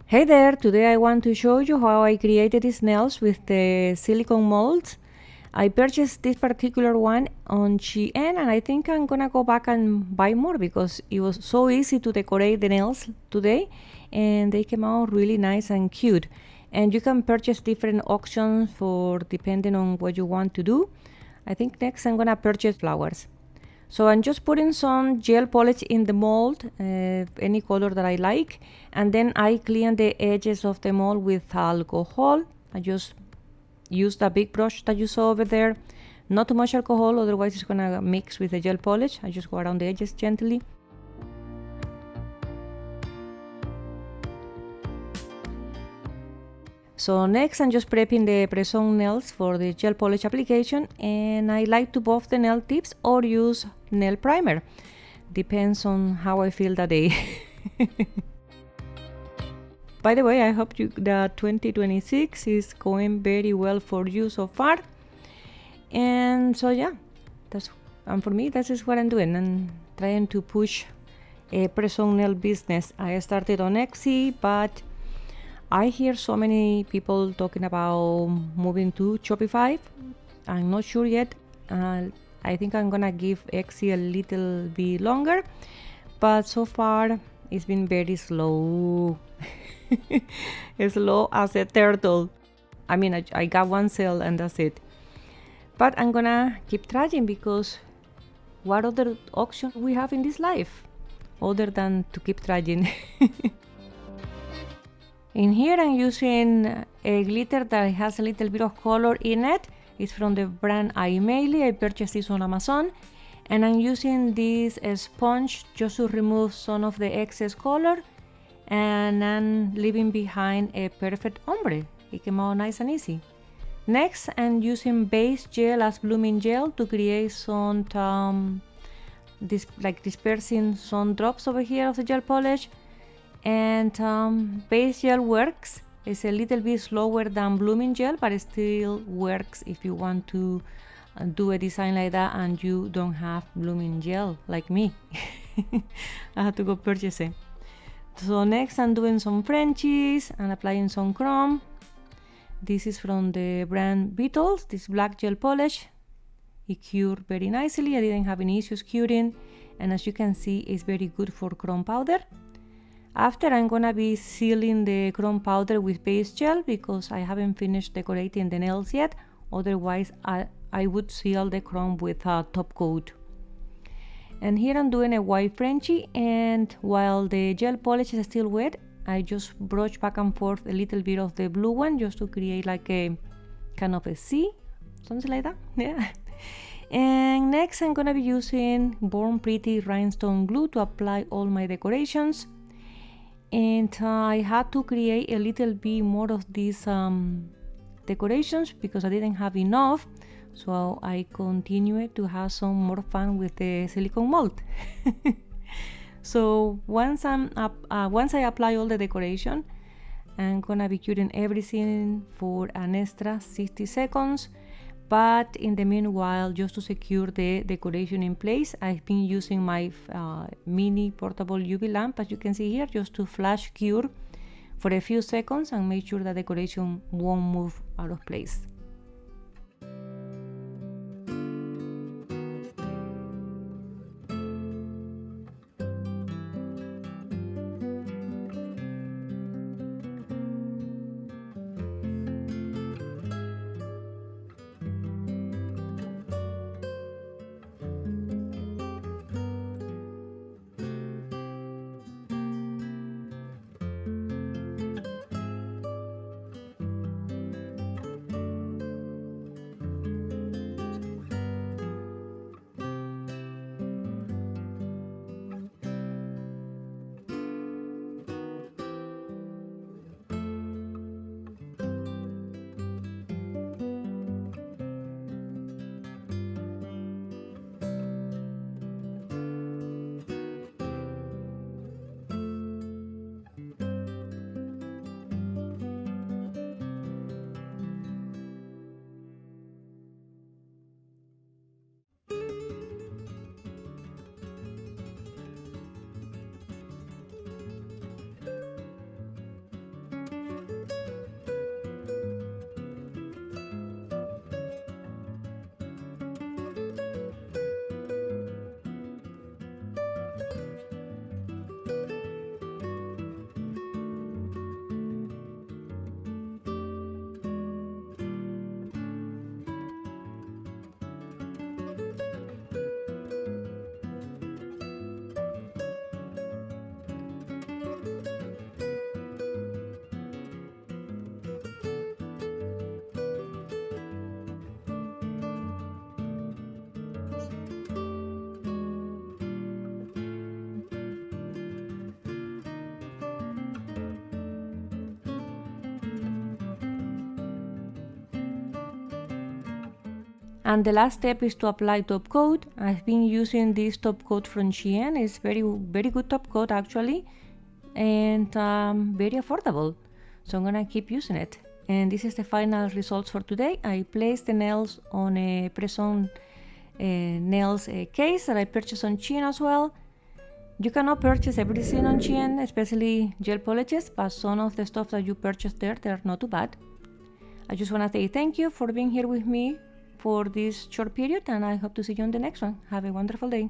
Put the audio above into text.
Hey there, today I want to show you how I created these nails with the silicone molds. I purchased this particular one on Shein and I think I'm gonna go back and buy more because it was so easy to decorate the nails today and they came out really nice and cute. And you can purchase different options for depending on what you want to do. I think next I'm gonna purchase flowers. So I'm just putting some gel polish in the mold, any color that I like, and then I clean the edges of the mold with alcohol. I just use the big brush that you saw over there. Not too much alcohol, otherwise it's gonna mix with the gel polish. I just go around the edges gently. So next I'm just prepping the press-on nails for the gel polish application, and I like to buff the nail tips or use nail primer. Depends on how I feel that day. By the way, I hope that 2026 is going very well for you so far. And so yeah, and for me that is what I'm doing. I'm trying to push a press-on nail business. I started on Etsy, but I hear so many people talking about moving to Shopify. I'm not sure yet. I think I'm gonna give Etsy a little bit longer, but so far it's been very slow. Slow as a turtle. I mean, I got one sale and that's it. But I'm gonna keep trying because what other option we have in this life other than to keep trying? In here I'm using a glitter that has a little bit of color in it. It's from the brand Aimeili. I purchased this on Amazon. And I'm using this sponge just to remove some of the excess color. And I'm leaving behind a perfect ombre. It came out nice and easy. Next, I'm using base gel as blooming gel to create some, dispersing some drops over here of the gel polish. And base gel works. It's a little bit slower than blooming gel, but it still works if you want to do a design like that and you don't have blooming gel like me. I had to go purchase it. So next I'm doing some Frenchies and applying some chrome. This is from the brand Beatles, this black gel polish. It cured very nicely. I didn't have any issues curing, and as you can see, it's very good for chrome powder. After, I'm gonna be sealing the chrome powder with base gel because I haven't finished decorating the nails yet. Otherwise, I would seal the chrome with a top coat. And here I'm doing a white Frenchie, and while the gel polish is still wet, I just brush back and forth a little bit of the blue one just to create like a kind of a C, something like that. Yeah. And next I'm gonna be using Born Pretty rhinestone glue to apply all my decorations. And I had to create a little bit more of these decorations because I didn't have enough, so I continued to have some more fun with the silicone mold. So once I apply all the decoration, I'm gonna be curing everything for an extra 60 seconds. But in the meanwhile, just to secure the decoration in place, I've been using my mini portable UV lamp, as you can see here, just to flash cure for a few seconds and make sure the decoration won't move out of place. And the last step is to apply top coat. I've been using this top coat from Shein. It's very good top coat actually, and very affordable. So I'm gonna keep using it. And this is the final results for today. I placed the nails on a press-on nails case that I purchased on Shein as well. You cannot purchase everything on Shein, especially gel polishes, but some of the stuff that you purchase there, they're not too bad. I just want to say thank you for being here with me for this short period, and I hope to see you on the next one. Have a wonderful day.